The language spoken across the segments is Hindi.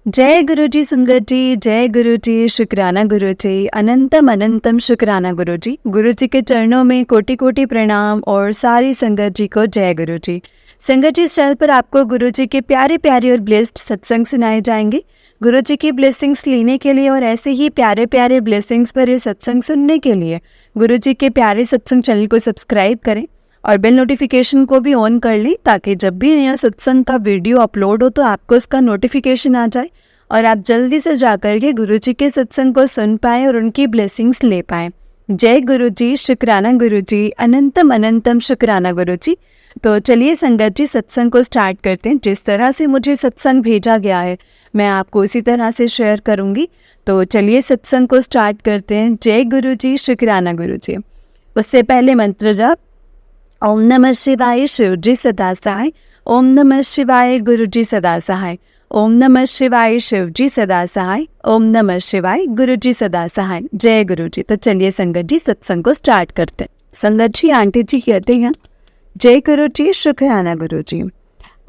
जय गुरु जी संगत जी, जय गुरु जी, शुक्राना गुरु जी, अनंतम अनंतम शुक्राना गुरु जी। गुरु जी के चरणों में कोटि कोटि प्रणाम और सारी संगत जी को जय गुरु जी। संगत जी, इस चैनल पर आपको गुरु जी के प्यारे प्यारे और ब्लेस्ड सत्संग सुनाए जाएंगे। गुरु जी की ब्लेसिंग्स लेने के लिए और ऐसे ही प्यारे प्यारे ब्लेसिंग्स भरे सत्संग सुनने के लिए गुरु जी के प्यारे सत्संग चैनल को सब्सक्राइब करें और बेल नोटिफिकेशन को भी ऑन कर लें, ताकि जब भी नया सत्संग का वीडियो अपलोड हो तो आपको उसका नोटिफिकेशन आ जाए और आप जल्दी से जाकर के गुरु जी के सत्संग को सुन पाएं और उनकी ब्लेसिंग्स ले पाएं। जय गुरु जी, शुक्राना गुरु जी, अनंतम अनंतम शुक्राना गुरु जी। तो चलिए संगत जी, सत्संग को स्टार्ट करते हैं। जिस तरह से मुझे सत्संग भेजा गया है मैं आपको उसी तरह से शेयर करूंगी। तो चलिए सत्संग को स्टार्ट करते हैं। जय गुरु जी, शुक्राना गुरु जी। उससे पहले मंत्र जाप। ओम नमः शिवाय, शिव जी सदा सहाय। ओम नमः शिवाय, गुरु जी सदा सहाय। ओम नमः शिवाय, शिव जी सदा सहाय। ओम नमः शिवाय, गुरु जी सदा सहाय। जय गुरु जी। तो चलिए संगत जी, सत्संग को स्टार्ट करते हैं। संगत जी, आंटी जी कहते हैं जय गुरु जी, शुक्राना गुरु जी।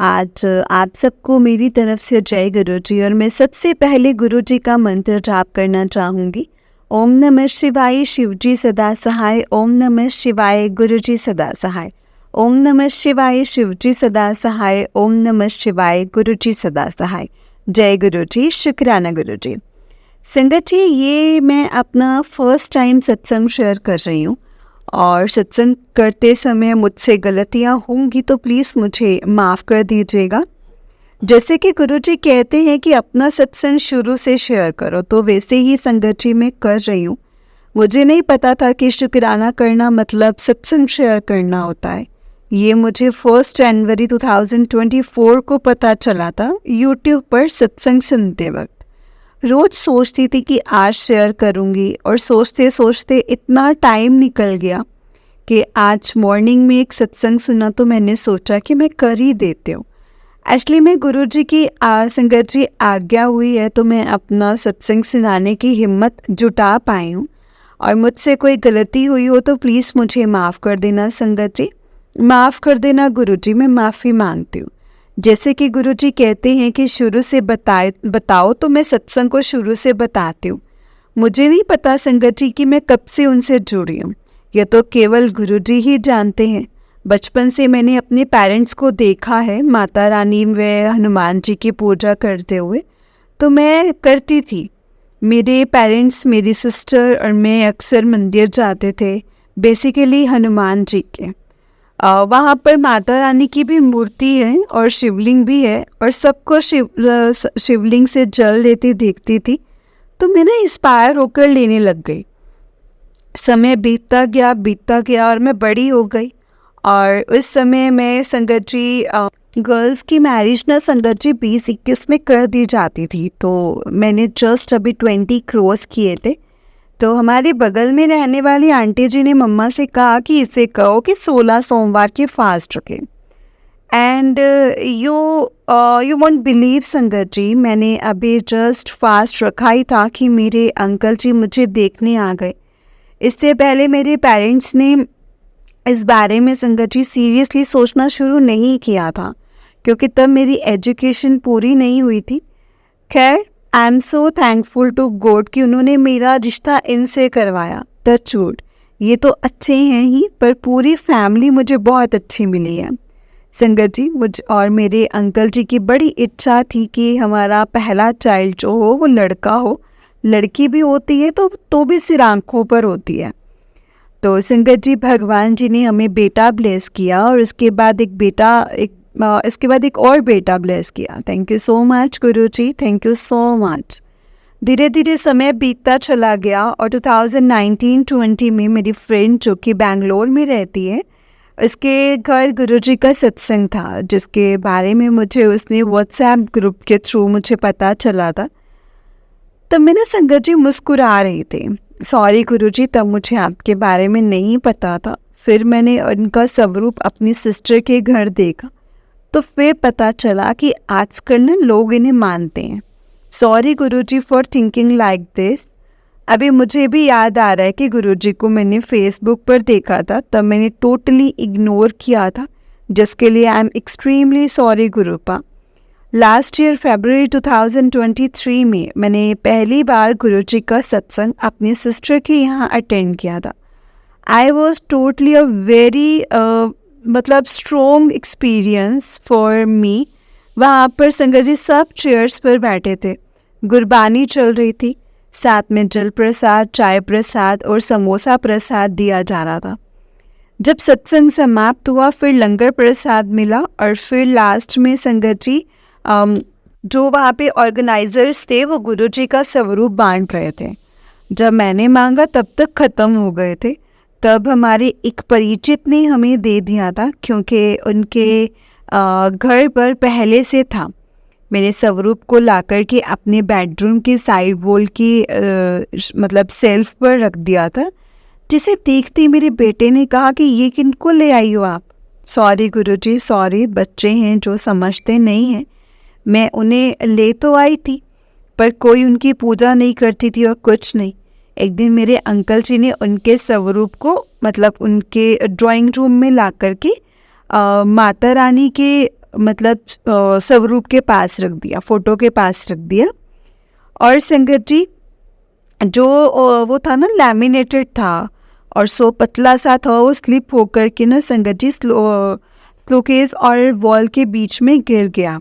आज आप सबको मेरी तरफ से जय गुरु जी। और मैं सबसे पहले गुरु जी का मंत्र जाप करना चाहूँगी। ओम नमः शिवाय, शिव जी सदा सहाय। ओम नमः शिवाय, गुरु जी सदा सहाय। ओम नमः शिवाय, शिव जी सदा सहाय। ओम नमः शिवाय, गुरु जी सदा सहाय। जय गुरु जी, शुक्राना गुरु जी। संगत जी, ये मैं अपना फर्स्ट टाइम सत्संग शेयर कर रही हूँ और सत्संग करते समय मुझसे गलतियाँ होंगी तो प्लीज़ मुझे माफ़ कर दीजिएगा। जैसे कि गुरुजी कहते हैं कि अपना सत्संग शुरू से शेयर करो, तो वैसे ही संगत जी मैं कर रही हूँ। मुझे नहीं पता था कि शुक्राना करना मतलब सत्संग शेयर करना होता है। ये मुझे 1 जनवरी 2024 को पता चला था यूट्यूब पर सत्संग सुनते वक्त। रोज़ सोचती थी कि आज शेयर करूँगी और सोचते सोचते इतना टाइम निकल गया कि आज मॉर्निंग में एक सत्संग सुना तो मैंने सोचा कि मैं कर ही देती हूँ। एक्चुअली मैं गुरु जी की संगत जी आज्ञा हुई है तो मैं अपना सत्संग सुनाने की हिम्मत जुटा पाई हूँ। और मुझसे कोई गलती हुई हो तो प्लीज़ मुझे माफ़ कर देना संगत जी, माफ़ कर देना गुरु जी, मैं माफ़ी मांगती हूँ। जैसे कि गुरु जी कहते हैं कि शुरू से बताओ तो मैं सत्संग को शुरू से बताती हूँ। मुझे नहीं पता संगत जी कि मैं कब से उनसे जुड़ी हूँ, यह तो केवल गुरु जी ही जानते हैं। बचपन से मैंने अपने पेरेंट्स को देखा है माता रानी व हनुमान जी की पूजा करते हुए, तो मैं करती थी। मेरे पेरेंट्स, मेरी सिस्टर और मैं अक्सर मंदिर जाते थे, बेसिकली हनुमान जी के। वहाँ पर माता रानी की भी मूर्ति है और शिवलिंग भी है और सबको शिवलिंग से जल लेती देखती थी, तो मैं ना इंस्पायर होकर लेने लग गई। समय बीतता गया और मैं बड़ी हो गई। और उस समय मैं संगत जी गर्ल्स की मैरिज ना संगत जी 20-21 में कर दी जाती थी, तो मैंने जस्ट अभी 20 क्रॉस किए थे। तो हमारे बगल में रहने वाली आंटी जी ने मम्मा से कहा कि इसे कहो कि 16 सोमवार के फास्ट रखें। एंड यू वोंट बिलीव संगत जी, मैंने अभी जस्ट फास्ट रखा ही था कि मेरे अंकल जी मुझे देखने आ गए। इससे पहले मेरे पेरेंट्स ने इस बारे में संगत जी सीरियसली सोचना शुरू नहीं किया था, क्योंकि तब मेरी एजुकेशन पूरी नहीं हुई थी। खैर, I am so thankful to God कि उन्होंने मेरा रिश्ता इनसे करवाया। टच वुड, ये तो अच्छे हैं ही, पर पूरी फैमिली मुझे बहुत अच्छी मिली है संगत जी। मुझ और मेरे अंकल जी की बड़ी इच्छा थी कि हमारा पहला चाइल्ड जो हो वो लड़का हो। लड़की भी होती है तो भी सिर आंखों पर होती है। तो संगत जी, भगवान जी ने हमें बेटा ब्लेस किया और इसके बाद एक और बेटा ब्लेस किया। Thank you so much Guru ji, thank you so much. धीरे धीरे समय बीतता चला गया और 2019-20 में मेरी फ्रेंड जो कि बैंगलोर में रहती है, उसके घर गुरु जी का सत्संग था, जिसके बारे में मुझे उसने व्हाट्सएप ग्रुप के थ्रू मुझे पता चला था। तब मैं ना संगत जी मुस्कुरा रही थी। सॉरी गुरुजी, तब मुझे आपके बारे में नहीं पता था। फिर मैंने उनका स्वरूप अपनी सिस्टर के घर देखा तो फिर पता चला कि आजकल ना लोग इन्हें मानते हैं। Sorry Guruji for thinking like this. अभी मुझे भी याद आ रहा है कि गुरुजी को मैंने फेसबुक पर देखा था, तब मैंने टोटली इग्नोर किया था, जिसके लिए आई एम एक्सट्रीमली सॉरी गुरुपा। लास्ट ईयर फरवरी 2023 में मैंने पहली बार गुरुजी का सत्संग अपनी सिस्टर के यहाँ अटेंड किया था। I was totally a very मतलब स्ट्रॉन्ग एक्सपीरियंस फॉर मी। वहाँ पर संगत जी सब चेयर्स पर बैठे थे, गुरबानी चल रही थी, साथ में जल प्रसाद, चाय प्रसाद और समोसा प्रसाद दिया जा रहा था। जब सत्संग समाप्त हुआ फिर लंगर प्रसाद मिला और फिर लास्ट में संगत जी जो वहाँ पे ऑर्गेनाइजर्स थे वो गुरुजी का स्वरूप बांट रहे थे। जब मैंने मांगा तब तक ख़त्म हो गए थे। तब हमारे एक परिचित ने हमें दे दिया था, क्योंकि उनके घर पर पहले से था। मैंने स्वरूप को ला कर के अपने बेडरूम की साइड वॉल की मतलब सेल्फ पर रख दिया था, जिसे देखते मेरे बेटे ने कहा कि ये किनको ले आई हो आप। सॉरी गुरुजी, सॉरी, बच्चे हैं जो समझते नहीं हैं। मैं उन्हें ले तो आई थी पर कोई उनकी पूजा नहीं करती थी और कुछ नहीं। एक दिन मेरे अंकल जी ने उनके स्वरूप को मतलब उनके ड्राइंग रूम में ला कर के माता रानी के मतलब स्वरूप के पास रख दिया, फ़ोटो के पास रख दिया। और संगत जी जो वो था ना लैमिनेटेड था और सो पतला सा था, वो स्लिप होकर के ना संगत जी स्लोकेस और वॉल के बीच में गिर गया।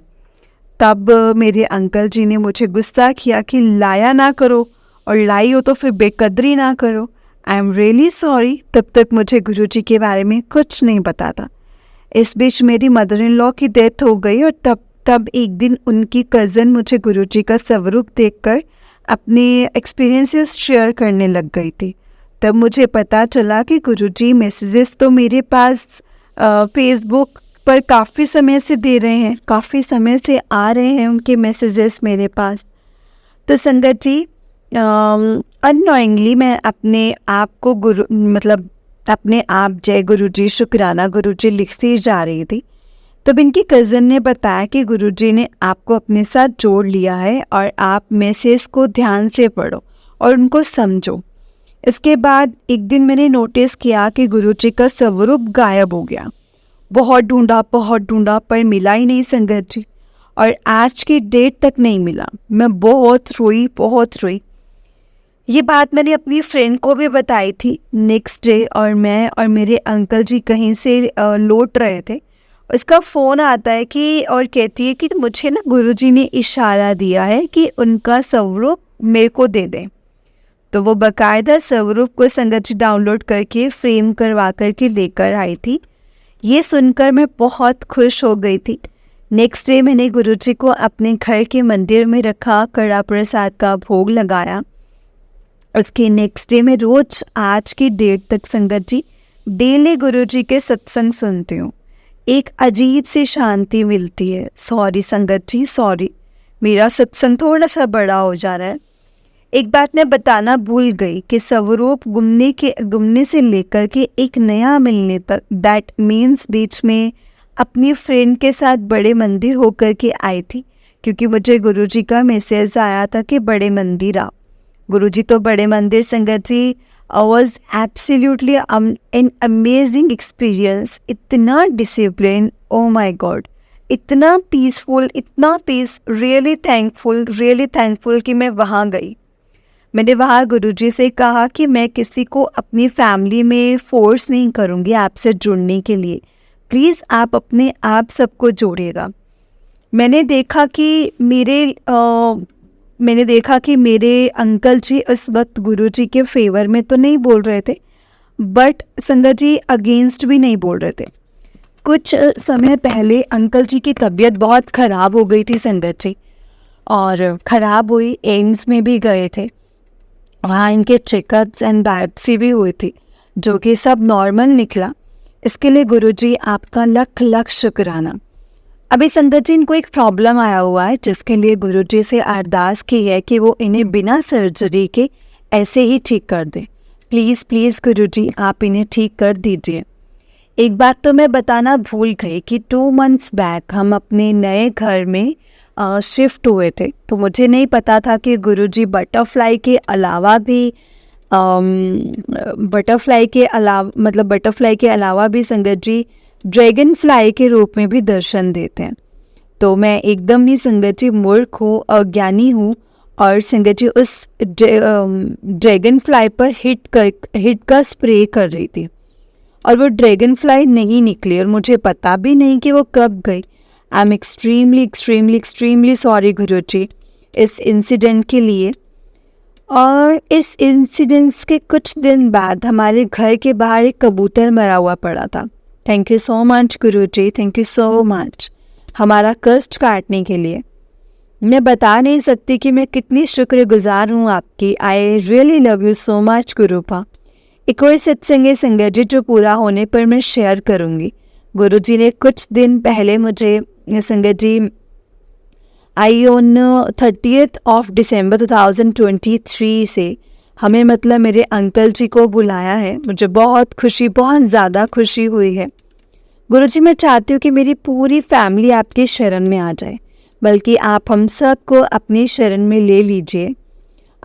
तब मेरे अंकल जी ने मुझे गुस्सा किया कि लाया ना करो और लाई हो तो फिर बेकदरी ना करो। I am really sorry. तब तक मुझे गुरुजी के बारे में कुछ नहीं पता था। इस बीच मेरी मदर इन लॉ की डेथ हो गई और तब एक दिन उनकी कज़न मुझे गुरुजी का स्वरूप देखकर अपने एक्सपीरियंसेस शेयर करने लग गई थी। तब मुझे पता चला कि गुरुजी मैसेजेस तो मेरे पास फेसबुक पर काफ़ी समय से दे रहे हैं, काफ़ी समय से आ रहे हैं उनके मैसेजेस मेरे पास। तो संगत जी अननोइंगली मैं अपने आप को मतलब अपने आप जय गुरुजी, शुक्राना गुरुजी लिखती जा रही थी। तब इनकी कज़न ने बताया कि गुरुजी ने आपको अपने साथ जोड़ लिया है और आप मैसेज को ध्यान से पढ़ो और उनको समझो। इसके बाद एक दिन मैंने नोटिस किया कि गुरुजी का स्वरूप गायब हो गया। बहुत ढूंढा पर मिला ही नहीं संगत जी, और आज की डेट तक नहीं मिला। मैं बहुत रोई। ये बात मैंने अपनी फ्रेंड को भी बताई थी नेक्स्ट डे, और मैं और मेरे अंकल जी कहीं से लौट रहे थे। उसका फ़ोन आता है कि और कहती है कि मुझे ना गुरुजी ने इशारा दिया है कि उनका स्वरूप मेरे को दे दें। तो वो बाकायदा स्वरूप को संगत जी डाउनलोड करके फ्रेम करवा करके लेकर आई थी। ये सुनकर मैं बहुत खुश हो गई थी। नेक्स्ट डे मैंने गुरुजी को अपने घर के मंदिर में रखा, कड़ा प्रसाद का भोग लगाया। उसके नेक्स्ट डे में रोज़ आज की डेट तक संगत जी डेली गुरुजी के सत्संग सुनती हूँ। एक अजीब सी शांति मिलती है। सॉरी संगत जी, सॉरी, मेरा सत्संग थोड़ा सा बड़ा हो जा रहा है। एक बात मैं बताना भूल गई कि स्वरूप गुमने से लेकर के एक नया मिलने तक, दैट मीन्स बीच में अपनी फ्रेंड के साथ बड़े मंदिर होकर के आई थी, क्योंकि मुझे गुरुजी का मैसेज आया था कि बड़े मंदिर आओ। गुरुजी तो बड़े मंदिर संगत जी was absolutely an amazing experience. इतना डिसिप्लिन, ओ माई गॉड, इतना पीसफुल, इतना पीस। रियली थैंकफुल कि मैं वहाँ गई। मैंने वहाँ गुरुजी से कहा कि मैं किसी को अपनी फैमिली में फोर्स नहीं करूँगी आपसे जुड़ने के लिए, प्लीज़ आप अपने आप सबको जोड़िएगा। मैंने देखा कि मेरे अंकल जी उस वक्त गुरुजी के फेवर में तो नहीं बोल रहे थे, बट संगत जी अगेंस्ट भी नहीं बोल रहे थे। कुछ समय पहले अंकल जी की तबीयत बहुत ख़राब हो गई थी संगत जी, और ख़राब हुई, एम्स में भी गए थे। वहाँ इनके चेकअप्स एंड बायोप्सी भी हुई थी, जो कि सब नॉर्मल निकला। इसके लिए गुरुजी आपका लख शुक्राना। अभी संगत जी इनको एक प्रॉब्लम आया हुआ है, जिसके लिए गुरुजी से अरदास की है कि वो इन्हें बिना सर्जरी के ऐसे ही ठीक कर दें। प्लीज़ गुरुजी आप इन्हें ठीक कर दीजिए। एक बात तो मैं बताना भूल गई कि 2 months बैक हम अपने नए घर में शिफ्ट हुए थे, तो मुझे नहीं पता था कि गुरुजी बटरफ्लाई के अलावा भी संगत जी ड्रैगन फ्लाई के रूप में भी दर्शन देते हैं। तो मैं एकदम ही संगत जी मूर्ख हूँ, अज्ञानी हूँ, और संगत जी उस ड्रैगन फ्लाई पर हिट का स्प्रे कर रही थी और वो ड्रैगन फ्लाई नहीं निकली और मुझे पता भी नहीं कि वो कब गई। I am extremely extremely extremely sorry Guruji इस इंसिडेंट के लिए। और इस इंसिडेंट्स के कुछ दिन बाद हमारे घर के बाहर एक कबूतर मरा हुआ पड़ा था। Thank you so much Guruji, thank you so much हमारा कष्ट काटने के लिए। मैं बता नहीं सकती कि मैं कितनी शुक्रगुजार हूँ आपकी। I really love you so much गुरुपा। एक और सत्संग है संगत जी जो पूरा होने पर मैं शेयर करूँगी। गुरुजी ने कुछ दिन पहले मुझे संगत जी आई ऑन 30th of December 2023 से हमें मतलब मेरे अंकल जी को बुलाया है। मुझे बहुत खुशी, बहुत ज़्यादा खुशी हुई है। गुरुजी मैं चाहती हूँ कि मेरी पूरी फैमिली आपके शरण में आ जाए, बल्कि आप हम सब को अपनी शरण में ले लीजिए।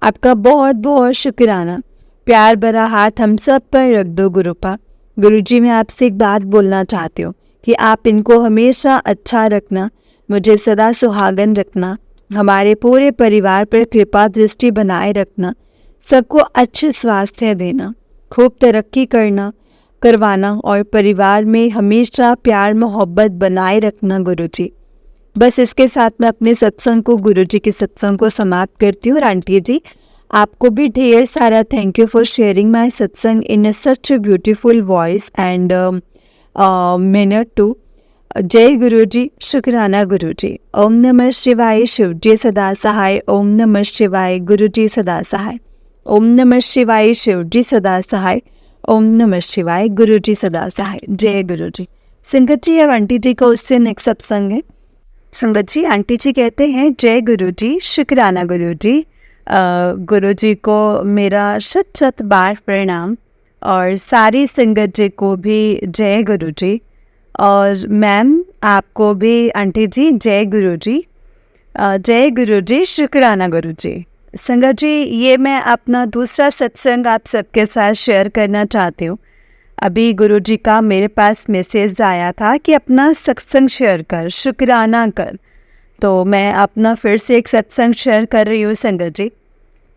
आपका बहुत बहुत शुक्राना। प्यार भरा हाथ हम सब पर रख दो गुरुपा। गुरुजी मैं आपसे एक बात बोलना चाहती हूँ कि आप इनको हमेशा अच्छा रखना, मुझे सदा सुहागन रखना, हमारे पूरे परिवार पर कृपा दृष्टि बनाए रखना, सबको अच्छे स्वास्थ्य देना, खूब तरक्की करवाना और परिवार में हमेशा प्यार मोहब्बत बनाए रखना गुरुजी। बस इसके साथ मैं अपने सत्संग को, गुरुजी के सत्संग को समाप्त करती हूँ। और आंटी जी आपको भी ढेर सारा thank you for sharing my सत्संग in such a beautiful voice and minute too. जय गुरुजी, शुक्राना गुरुजी। ओम नमः शिवाय, शिवजी सदा सहाय। ओम नमः शिवाय, गुरुजी सदा सहाय। ओम नमः शिवाय, शिवजी सदा सहाय। ओम नमः शिवाय, गुरुजी सदा सहाय। जय गुरुजी। संगत जी अब आंटी जी को उससे नेक्स्ट सत्संग है। संगत जी आंटी जी कहते हैं जय गुरुजी, शुक्राना गुरुजी। गुरुजी को मेरा शत शत बार प्रणाम और सारी संगत जी को भी जय गुरुजी। और मैम आपको भी आंटी जी जय गुरुजी। जय गुरुजी, शुक्राना गुरुजी। संगत जी ये मैं अपना दूसरा सत्संग आप सबके साथ शेयर करना चाहती हूँ। अभी गुरुजी का मेरे पास मैसेज आया था कि अपना सत्संग शेयर कर, शुक्राना कर। तो मैं अपना फिर से एक सत्संग शेयर कर रही हूँ संगत जी।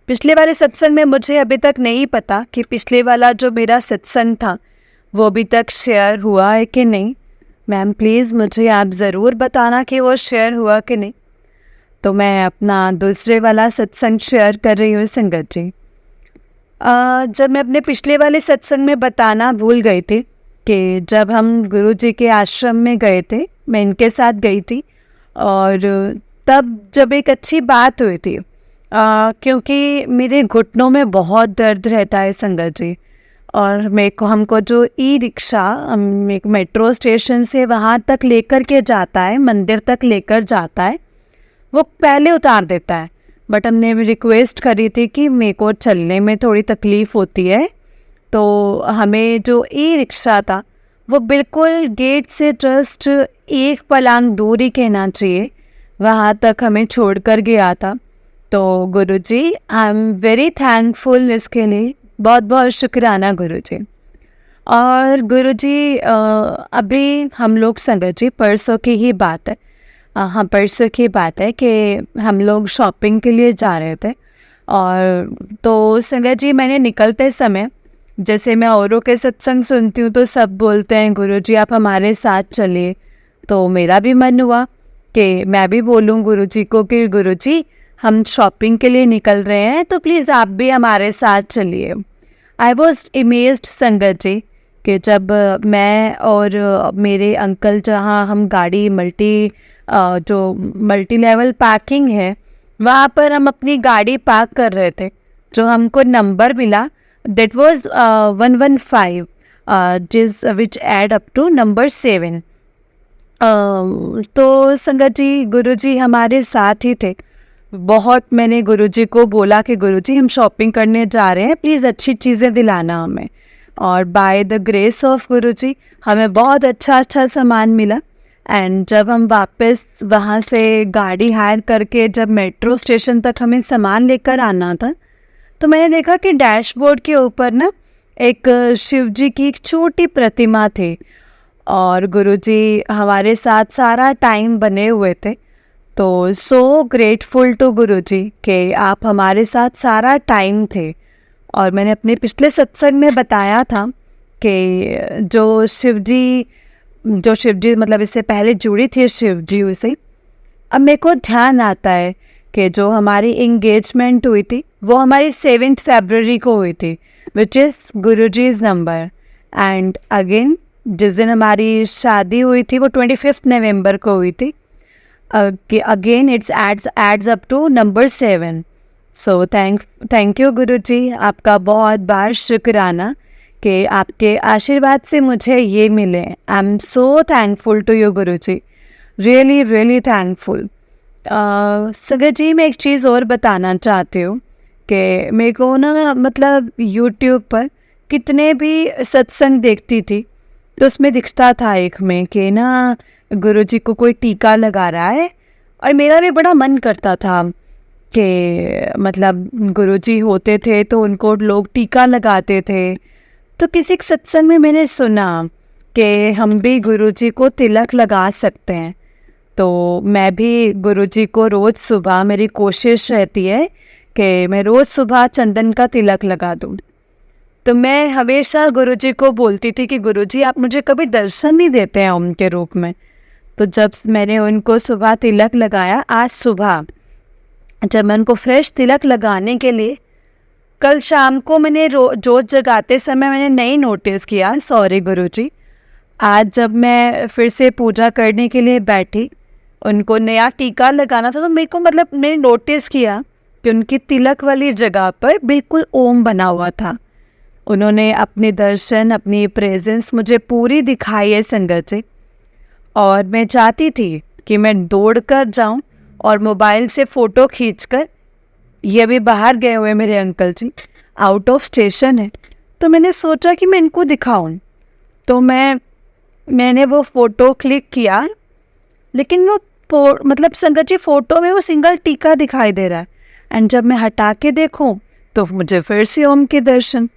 पिछले वाले सत्संग में मुझे अभी तक नहीं पता कि पिछले वाला जो मेरा सत्संग था वो अभी तक शेयर हुआ है कि नहीं। मैम प्लीज़ मुझे आप ज़रूर बताना कि वो शेयर हुआ कि नहीं। तो मैं अपना दूसरे वाला सत्संग शेयर कर रही हूँ संगत जी। जब मैं अपने पिछले वाले सत्संग में बताना भूल गई थी कि जब हम गुरुजी के आश्रम में गए थे, मैं इनके साथ गई थी और तब जब एक अच्छी बात हुई थी क्योंकि मेरे घुटनों में बहुत दर्द रहता है संगत जी। और हमको जो ई रिक्शा मेट्रो स्टेशन से वहाँ तक लेकर के जाता है, मंदिर तक लेकर जाता है, वो पहले उतार देता है। बट हमने रिक्वेस्ट करी थी कि मेरे को चलने में थोड़ी तकलीफ़ होती है, तो हमें जो ई रिक्शा था वो बिल्कुल गेट से जस्ट एक पलांग दूर ही कहना चाहिए, वहाँ तक हमें छोड़ कर गया था। तो गुरुजी आई एम वेरी थैंकफुल इसके लिए, बहुत बहुत शुक्राना गुरुजी। और गुरुजी अभी हम लोग संगत जी परसों की ही बात है, हाँ परसों की बात है कि हम लोग शॉपिंग के लिए जा रहे थे। और तो संगत जी मैंने निकलते समय, जैसे मैं औरों के सत्संग सुनती हूँ तो सब बोलते हैं गुरुजी आप हमारे साथ चलिए, तो मेरा भी मन हुआ कि मैं भी बोलूँ गुरुजी को कि गुरुजी हम शॉपिंग के लिए निकल रहे हैं तो प्लीज़ आप भी हमारे साथ चलिए। आई वॉज इमेज्ड संगत जी कि जब मैं और मेरे अंकल जहाँ हम गाड़ी जो मल्टी लेवल पार्किंग है वहाँ पर हम अपनी गाड़ी पार्क कर रहे थे, जो हमको नंबर मिला दैट वाज 115 जिस which add up to number 7। तो संगत जी गुरुजी हमारे साथ ही थे। बहुत मैंने गुरुजी को बोला कि गुरुजी हम शॉपिंग करने जा रहे हैं, प्लीज़ अच्छी चीज़ें दिलाना हमें। और बाय द ग्रेस ऑफ गुरुजी हमें बहुत अच्छा सामान मिला। एंड जब हम वापस वहाँ से गाड़ी हायर करके जब मेट्रो स्टेशन तक हमें सामान लेकर आना था, तो मैंने देखा कि डैशबोर्ड के ऊपर ना एक शिव जी की एक छोटी प्रतिमा थी और गुरुजी हमारे साथ सारा टाइम बने हुए थे। तो सो ग्रेटफुल टू गुरुजी कि आप हमारे साथ सारा टाइम थे। और मैंने अपने पिछले सत्संग में बताया था कि जो शिव जी मतलब इससे पहले जुड़ी थी शिव जी से, अब मेरे को ध्यान आता है कि जो हमारी इंगेजमेंट हुई थी वो हमारी 7 फरवरी को हुई थी, which is Guruji's number. And again जिस दिन हमारी शादी हुई थी वो 25 नवंबर को हुई थी। Again it's adds up to number 7। So thank you Guruji, आपका बहुत बार शुक्राना कि आपके आशीर्वाद से मुझे ये मिले। I am so thankful to you Guruji, really really thankful. Sagar ji, मैं एक चीज़ और बताना चाहती हूँ कि मेरे को ना मतलब यूट्यूब पर कितने भी सत्संग देखती थी तो उसमें दिखता था एक में कि ना गुरुजी को कोई टीका लगा रहा है, और मेरा भी बड़ा मन करता था कि मतलब गुरुजी होते थे तो उनको लोग टीका लगाते थे। तो किसी एक सत्संग में मैंने सुना कि हम भी गुरुजी को तिलक लगा सकते हैं। तो मैं भी गुरुजी को रोज़ सुबह, मेरी कोशिश रहती है कि मैं रोज़ सुबह चंदन का तिलक लगा दूँ। तो मैं हमेशा गुरुजी को बोलती थी कि गुरुजी आप मुझे कभी दर्शन नहीं देते हैं ओम के रूप में। तो जब मैंने उनको सुबह तिलक लगाया, आज सुबह जब मैं उनको फ्रेश तिलक लगाने के लिए, कल शाम को मैंने जोत जगाते समय मैंने नहीं नोटिस किया, सॉरी गुरुजी। आज जब मैं फिर से पूजा करने के लिए बैठी, उनको नया टीका लगाना था, तो मेरे को मतलब मैंने नोटिस किया कि उनकी तिलक वाली जगह पर बिल्कुल ओम बना हुआ था। उन्होंने अपने दर्शन, अपनी प्रेजेंस मुझे पूरी दिखाई है संगत जी। और मैं चाहती थी कि मैं दौड़ कर जाऊँ और मोबाइल से फ़ोटो खींचकर, ये भी बाहर गए हुए मेरे uncle ji, out of station है, तो मैंने सोचा कि मैं इनको दिखाऊं। तो मैंने वो फ़ोटो क्लिक किया, लेकिन वो मतलब संगत जी फ़ोटो में वो सिंगल टीका दिखाई दे रहा है, एंड जब मैं हटा के देखूं तो मुझे फिर से ओम के दर्शन।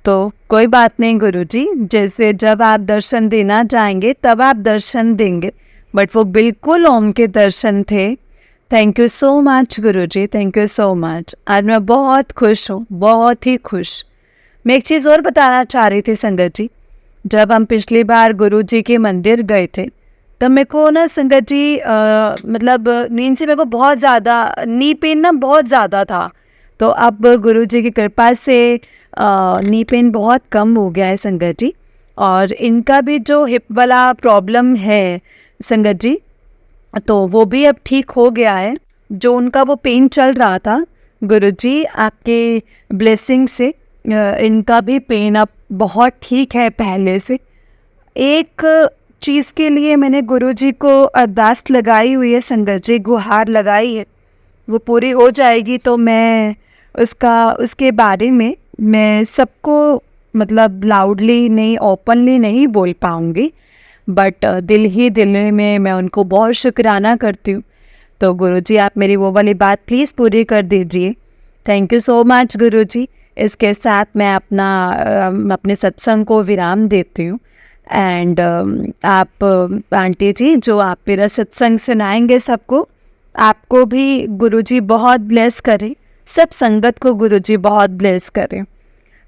तो कोई बात नहीं गुरुजी, जैसे जब आप दर्शन देना चाहेंगे तब आप दर्शन देंगे, बट वो बिल्कुल ओम के दर्शन थे। Thank you so much Guruji, thank you so much. आज मैं बहुत खुश हूँ, बहुत ही खुश। मैं एक चीज़ और बताना चाह रही थी संगत जी, जब हम पिछली बार गुरुजी के मंदिर गए थे तब मेरे को ना संगत जी मतलब नींद से मेरे को बहुत ज़्यादा नी पेन ना बहुत ज़्यादा था। तो अब गुरुजी की कृपा से नी पेन बहुत कम हो गया है संगत जी। और इनका भी जो हिप वाला प्रॉब्लम है संगत जी, तो वो भी अब ठीक हो गया है। जो उनका वो पेन चल रहा था, गुरुजी आपके ब्लेसिंग से इनका भी पेन अब बहुत ठीक है पहले से। एक चीज़ के लिए मैंने गुरुजी को अरदास लगाई हुई है संगत जी, गुहार लगाई है, वो पूरी हो जाएगी तो मैं उसके बारे में मैं सबको मतलब लाउडली नहीं, ओपनली नहीं बोल पाऊँगी, बट दिल ही दिल में मैं उनको बहुत शुक्राना करती हूँ। तो गुरुजी आप मेरी वो वाली बात प्लीज़ पूरी कर दीजिए। थैंक यू सो मच गुरुजी। इसके साथ मैं अपने सत्संग को विराम देती हूँ। एंड आप आंटी जी जो आप मेरा सत्संग सुनाएंगे सबको, आपको भी गुरुजी बहुत ब्लेस करें, सब संगत को गुरुजी बहुत ब्लेस करें।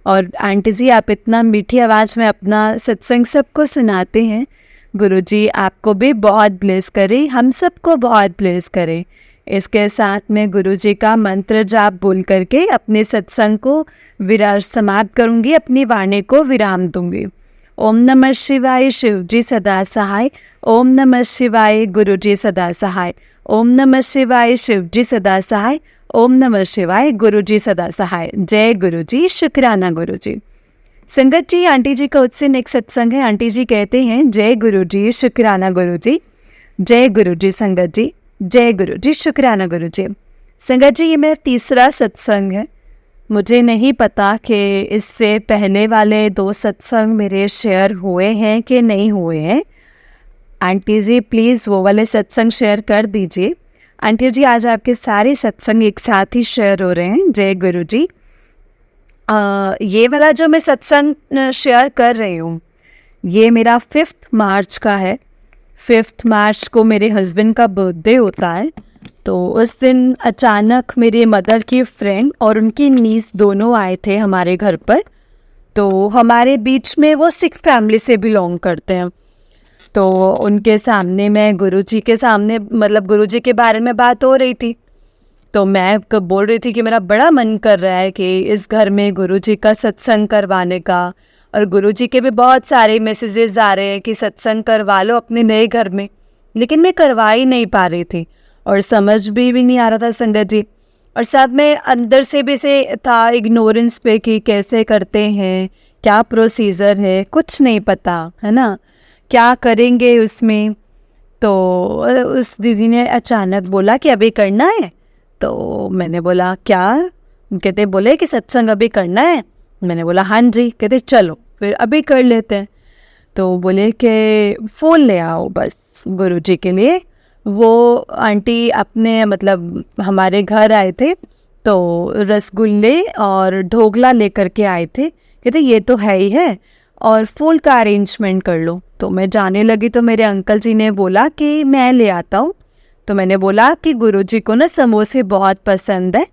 और आंटी जी आप इतना मीठी आवाज़ में अपना सत्संग सबको सुनाते हैं, गुरुजी आपको भी बहुत ब्लेस करें, हम सबको बहुत ब्लेस करें। इसके साथ में गुरुजी का मंत्र जाप बोल करके अपने सत्संग को समाप्त करूँगी, अपनी वाणी को विराम दूँगी। ओम नमः शिवाय, शिव जी सदा सहाय। ओम नमः शिवाय, गुरुजी सदा सहाय। ओम नमः शिवाय, शिव जी सदा सहाय। ओम नमः शिवाय, गुरुजी सदा सहाय। जय गुरुजी, शुक्राना गुरुजी। संगत जी, आंटी जी का उससे नेक्स्ट सत्संग है। आंटी जी कहते हैं जय गुरुजी, शुक्राना गुरुजी। जय गुरुजी संगत जी, जय गुरुजी, शुक्राना गुरुजी। संगत जी ये मेरा तीसरा सत्संग है। मुझे नहीं पता कि इससे पहले वाले 2 सत्संग मेरे शेयर हुए हैं कि नहीं हुए हैं। आंटी जी प्लीज़ वो वाले सत्संग शेयर कर दीजिए। आंटी जी आज आपके सारे सत्संग एक साथ ही शेयर हो रहे हैं। जय गुरुजी। ये वाला जो मैं सत्संग शेयर कर रही हूँ, ये मेरा 5th मार्च का है। 5th मार्च को मेरे हस्बैंड का बर्थडे होता है। तो उस दिन अचानक मेरे मदर की फ्रेंड और उनकी नीस दोनों आए थे हमारे घर पर। तो हमारे बीच में वो सिख फैमिली से बिलोंग करते हैं। तो उनके सामने मैं गुरुजी के सामने मतलब गुरुजी के बारे में बात हो रही थी। तो मैं बोल रही थी कि मेरा बड़ा मन कर रहा है कि इस घर में गुरुजी का सत्संग करवाने का, और गुरुजी के भी बहुत सारे मैसेजेस आ रहे हैं कि सत्संग करवा लो अपने नए घर में, लेकिन मैं करवा ही नहीं पा रही थी और समझ भी नहीं आ रहा था संगत जी। और साथ में अंदर से भी से था इग्नोरेंस पे कि कैसे करते हैं, क्या प्रोसीजर है, कुछ नहीं पता है ना, क्या करेंगे उसमें। तो उस दीदी ने अचानक बोला कि अभी करना है। तो मैंने बोला क्या? कहते बोले कि सत्संग अभी करना है। मैंने बोला हाँ जी। कहते चलो फिर अभी कर लेते हैं। तो बोले कि फूल ले आओ बस गुरुजी के लिए। वो आंटी अपने मतलब हमारे घर आए थे, तो रसगुल्ले और ढोकला लेकर के आए थे। कहते ये तो है ही है, और फूल का अरेंजमेंट कर लो। तो मैं जाने लगी तो मेरे अंकल जी ने बोला कि मैं ले आता हूँ। तो मैंने बोला कि गुरुजी को ना समोसे बहुत पसंद है,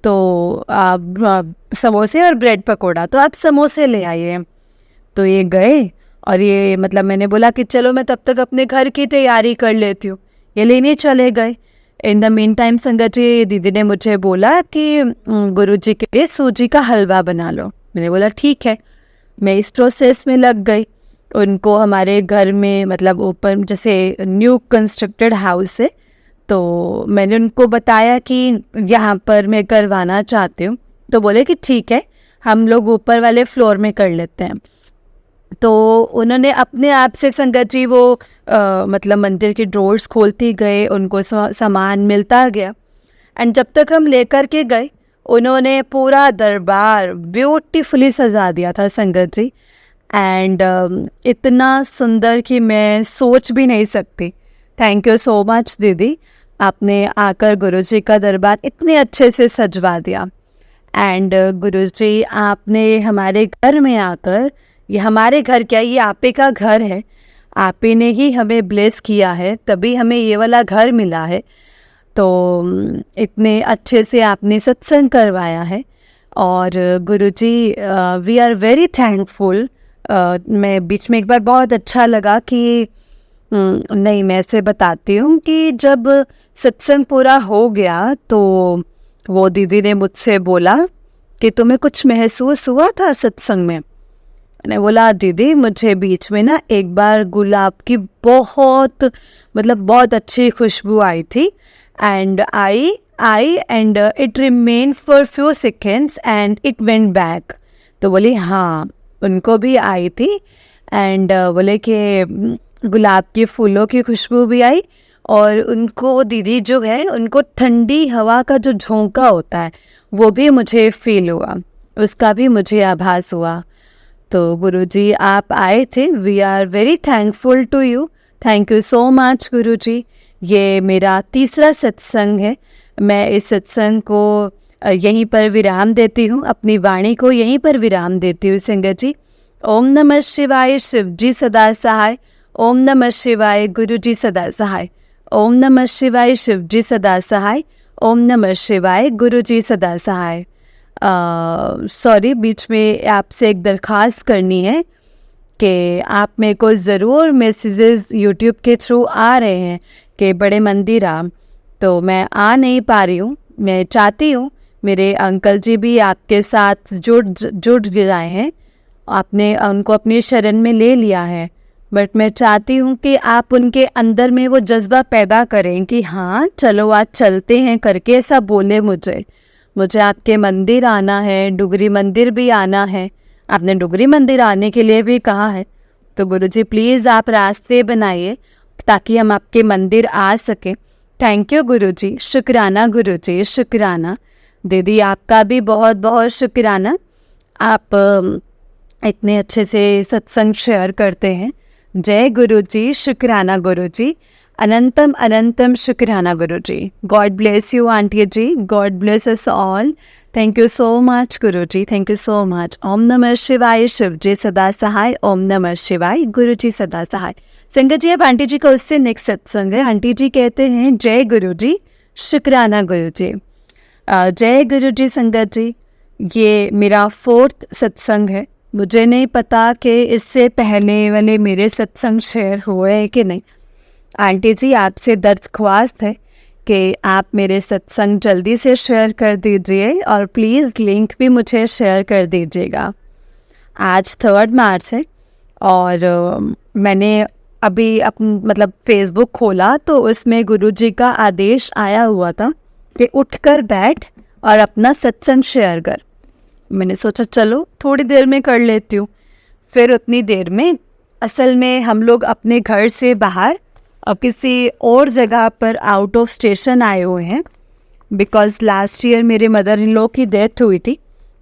तो आप समोसे और ब्रेड पकोड़ा, तो आप समोसे ले आइए। तो ये गए और ये मतलब मैंने बोला कि चलो मैं तब तक अपने घर की तैयारी कर लेती हूँ। ये लेने चले गए। इन द मीन टाइम संगत जी दीदी ने मुझे बोला कि गुरुजी के लिए सूजी का हलवा बना लो। मैंने बोला ठीक है। मैं इस प्रोसेस में लग गई। उनको हमारे घर में मतलब ऊपर जैसे न्यू कंस्ट्रक्टेड हाउस है, तो मैंने उनको बताया कि यहाँ पर मैं करवाना चाहती हूँ। तो बोले कि ठीक है, हम लोग ऊपर वाले फ्लोर में कर लेते हैं। तो उन्होंने अपने आप से संगत जी वो मतलब मंदिर की ड्रॉर्स खोलती गए, उनको सामान मिलता गया। एंड जब तक हम लेकर के गए, उन्होंने पूरा दरबार ब्यूटीफुली सजा दिया था संगत जी। एंड इतना सुंदर कि मैं सोच भी नहीं सकती। थैंक यू सो मच दीदी, आपने आकर गुरुजी का दरबार इतने अच्छे से सजवा दिया। एंड गुरुजी आपने हमारे घर में आकर, ये हमारे घर क्या, ये आपे का घर है, आपे ने ही हमें ब्लेस किया है, तभी हमें ये वाला घर मिला है। तो इतने अच्छे से आपने सत्संग करवाया है। और गुरुजी वी आर वेरी थैंकफुल। मैं बीच में एक बार बहुत अच्छा लगा कि नहीं, मैं ऐसे बताती हूँ कि जब सत्संग पूरा हो गया तो वो दीदी ने मुझसे बोला कि तुम्हें कुछ महसूस हुआ था सत्संग में? मैंने बोला दीदी मुझे बीच में ना एक बार गुलाब की बहुत मतलब बहुत अच्छी खुशबू आई थी, and I and it remain for few seconds and it went back. तो बोली हाँ, उनको भी आई थी। एंड बोले कि गुलाब के फूलों की खुशबू भी आई, और उनको दीदी जो है उनको ठंडी हवा का जो झोंका होता है वो भी मुझे फील हुआ, उसका भी मुझे आभास हुआ। तो गुरुजी आप आए थे, we are very thankful to you. Thank you so much Guruji. ये मेरा तीसरा सत्संग है। मैं इस सत्संग को यहीं पर विराम देती हूँ, अपनी वाणी को यहीं पर विराम देती हूँ संगत जी। ओम नमः शिवाय, शिव जी सदा सहाय। ओम नमः शिवाय, गुरु जी सदा सहाय। ओम नमः शिवाय, शिव जी सदा सहाय। ओम नमः शिवाय, गुरु जी सदा सहाय। सॉरी, बीच में आपसे एक दरख्वास्त करनी है कि आप मेरे को ज़रूर मैसेजेस यूट्यूब के थ्रू आ रहे हैं कि बड़े मंदिर आ, तो मैं आ नहीं पा रही हूँ। मैं चाहती हूँ, मेरे अंकल जी भी आपके साथ जुड़ गए हैं, आपने उनको अपनी शरण में ले लिया है, बट मैं चाहती हूँ कि आप उनके अंदर में वो जज्बा पैदा करें कि हाँ चलो आज चलते हैं करके ऐसा बोले मुझे आपके मंदिर आना है, डुगरी मंदिर भी आना है। आपने डुगरी मंदिर आने के लिए भी कहा है, तो गुरुजी प्लीज़ आप रास्ते बनाइए ताकि हम आपके मंदिर आ सकें। थैंक यू गुरुजी, शुक्राना गुरुजी, शुक्राना। दीदी आपका भी बहुत बहुत शुक्राना, आप इतने अच्छे से सत्संग शेयर करते हैं। जय गुरुजी, शुक्राना गुरुजी। अनंतम अनंतम शुक्राना Guruji. God bless you aunty जी, God bless us all. Thank you so much Guruji, thank you so much. ओम नमः शिवाय, शिव जी सदा सहाय। ओम नमः शिवाय, गुरु जी सदा सहाय। संगत जी, अब आंटी जी का उससे नेक्स्ट सत्संग है। आंटी जी कहते हैं जय गुरु जी, शुक्राना गुरु जी। जय गुरु जी संगत जी, ये मेरा 4th सत्संग है। मुझे नहीं पता कि इससे पहले वाले मेरे सत्संग शेयर हुए हैं कि नहीं। आंटी जी, आपसे दरख्वास्त है कि आप मेरे सत्संग जल्दी से शेयर कर दीजिए और प्लीज़ लिंक भी मुझे शेयर कर दीजिएगा। आज 3 मार्च है और मैंने अभी मतलब फेसबुक खोला तो उसमें गुरुजी का आदेश आया हुआ था कि उठकर बैठ और अपना सत्संग शेयर कर। मैंने सोचा चलो थोड़ी देर में कर लेती हूँ। फिर उतनी देर में असल में हम लोग अपने घर से बाहर अब किसी और जगह पर आउट ऑफ स्टेशन आए हुए हैं, बिकॉज़ लास्ट ईयर मेरे मदर इन लॉ की डेथ हुई थी।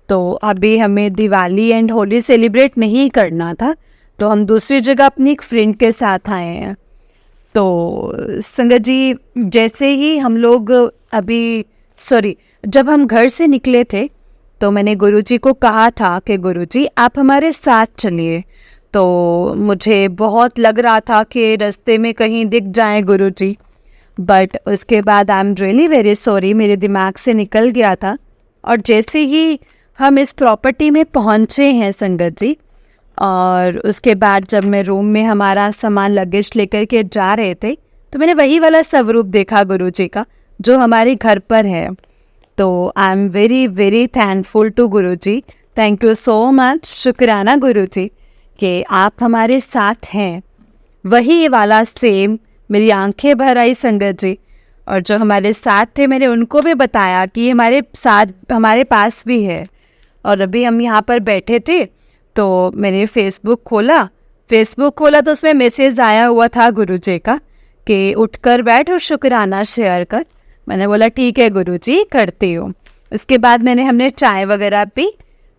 तो अभी हमें दिवाली एंड होली सेलिब्रेट नहीं करना था, तो हम दूसरी जगह अपनी एक फ्रेंड के साथ आए हैं। तो संगत जी, जैसे ही हम लोग जब हम घर से निकले थे तो मैंने गुरुजी को कहा था कि गुरुजी आप हमारे साथ चलिए। तो मुझे बहुत लग रहा था कि रास्ते में कहीं दिख जाए गुरुजी, बट उसके बाद I am really very sorry, मेरे दिमाग से निकल गया था। और जैसे ही हम इस प्रॉपर्टी में पहुँचे हैं संगत जी, और उसके बाद जब मैं रूम में हमारा सामान लगेज लेकर के जा रहे थे तो मैंने वही वाला स्वरूप देखा गुरुजी का जो हमारे घर पर है। तो I am very very thankful to Guruji. Thank you so much, शुक्राना गुरुजी कि आप हमारे साथ हैं। वही वाला सेम मेरी आंखें भर आई संगत जी। और जो हमारे साथ थे मैंने उनको भी बताया कि हमारे साथ हमारे पास भी है। और अभी हम यहाँ पर बैठे थे तो मैंने फेसबुक खोला तो उसमें मैसेज आया हुआ था गुरुजी का कि उठकर बैठ और शुक्राना शेयर कर। मैंने बोला ठीक है गुरुजी, करती हूँ। उसके बाद हमने चाय वगैरह पी।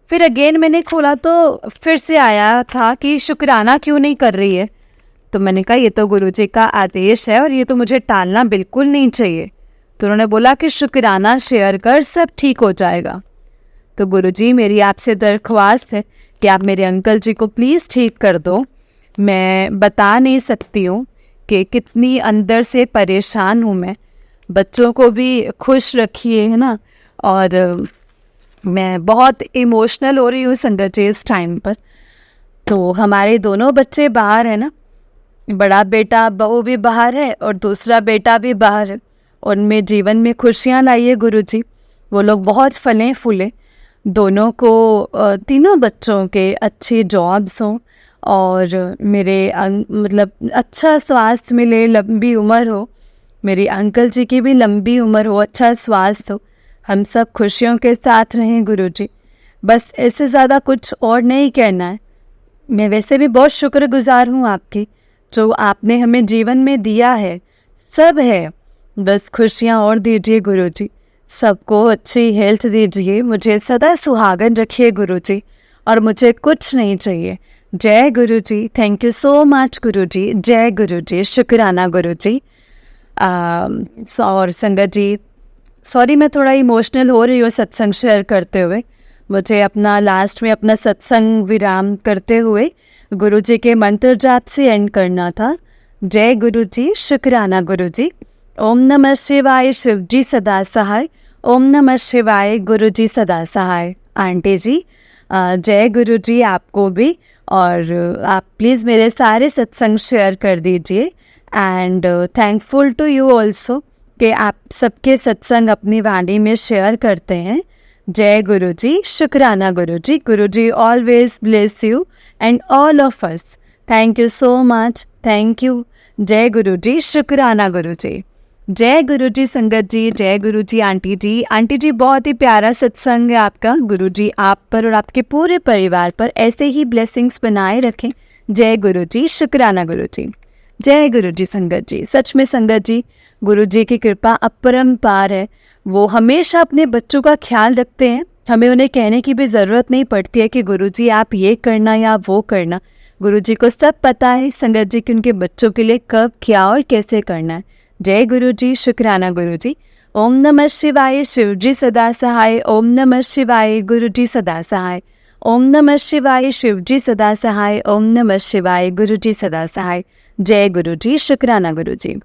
फिर अगेन मैंने खोला तो फिर से आया था कि शुक्राना क्यों नहीं कर रही है। तो मैंने कहा ये तो गुरुजी का आदेश है और ये तो मुझे टालना बिल्कुल नहीं चाहिए। तो उन्होंने बोला कि शुक्राना शेयर कर, सब ठीक हो जाएगा। तो गुरुजी, मेरी आपसे दरख्वास्त है कि आप मेरे अंकल जी को प्लीज़ ठीक कर दो। मैं बता नहीं सकती हूँ कि कितनी अंदर से परेशान हूँ मैं। बच्चों को भी खुश रखिए, है ना। और मैं बहुत इमोशनल हो रही हूँ संगत जी इस टाइम पर। तो हमारे दोनों बच्चे बाहर हैं ना, बड़ा बेटा बहू भी बाहर है और दूसरा बेटा भी बाहर है। उनमें जीवन में खुशियाँ लाइए गुरुजी, वो लोग बहुत फले फूले। दोनों को तीनों बच्चों के अच्छी जॉब्स हों और मेरे मतलब अच्छा स्वास्थ्य मिले, लंबी उम्र हो। मेरे अंकल जी की भी लंबी उम्र हो, अच्छा स्वास्थ्य हो। हम सब खुशियों के साथ रहें गुरुजी। बस इससे ज़्यादा कुछ और नहीं कहना है। मैं वैसे भी बहुत शुक्रगुजार हूँ आपकी, जो आपने हमें जीवन में दिया है। सब है, बस खुशियाँ और दीजिए गुरुजी। सबको अच्छी हेल्थ दीजिए, मुझे सदा सुहागन रखिए गुरुजी, और मुझे कुछ नहीं चाहिए। जय गुरुजी, थैंक यू सो मच गुरुजी। जय गुरुजी, शुक्राना गुरुजी। और संगत जी, सॉरी मैं थोड़ा इमोशनल हो रही हूँ सत्संग शेयर करते हुए। मुझे अपना लास्ट में अपना सत्संग विराम करते हुए गुरुजी के मंत्र जाप से एंड करना था। जय गुरुजी, शुक्राना गुरुजी। ओम नमः शिवाय, शिव जी सदा सहाय। ओम नमः शिवाय, गुरुजी सदा सहाय। आंटी जी, जय गुरुजी आपको भी। और आप प्लीज़ मेरे सारे सत्संग शेयर कर दीजिए। And thankful to you also कि आप सबके सत्संग अपनी वाणी में शेयर करते हैं। जय गुरुजी, शुक्राना Guruji. Guruji always bless you and all of us. Thank you so much, thank you. जय गुरुजी, शुक्राना गुरुजी। जय गुरुजी संगत जी, जय गुरुजी आंटी जी। आंटी जी, बहुत ही प्यारा सत्संग है आपका। गुरुजी आप पर और आपके पूरे परिवार पर ऐसे ही ब्लेसिंग्स बनाए रखें। जय गुरुजी, शुक्राना गुरुजी। जय गुरुजी संगत जी। सच में संगत जी, गुरुजी की कृपा अपरंपार है। वो हमेशा अपने बच्चों का ख्याल रखते हैं। हमें उन्हें कहने की भी ज़रूरत नहीं पड़ती है कि गुरुजी आप ये करना या वो करना। गुरु जी को सब पता है संगत जी कि उनके बच्चों के लिए कब क्या और कैसे करना है। जय गुरु जी, शुक्राना गुरु जी। ओम नमः शिवाय, शिव जी सदा सहाय। ओम नमः शिवाय, गुरु जी सदा सहाय। ओम नमः शिवाय, शिव जी सदा सहाय। ओम नमः शिवाय, गुरु जी सदा सहाय। जय गुरु जी, शुक्राना गुरु जी।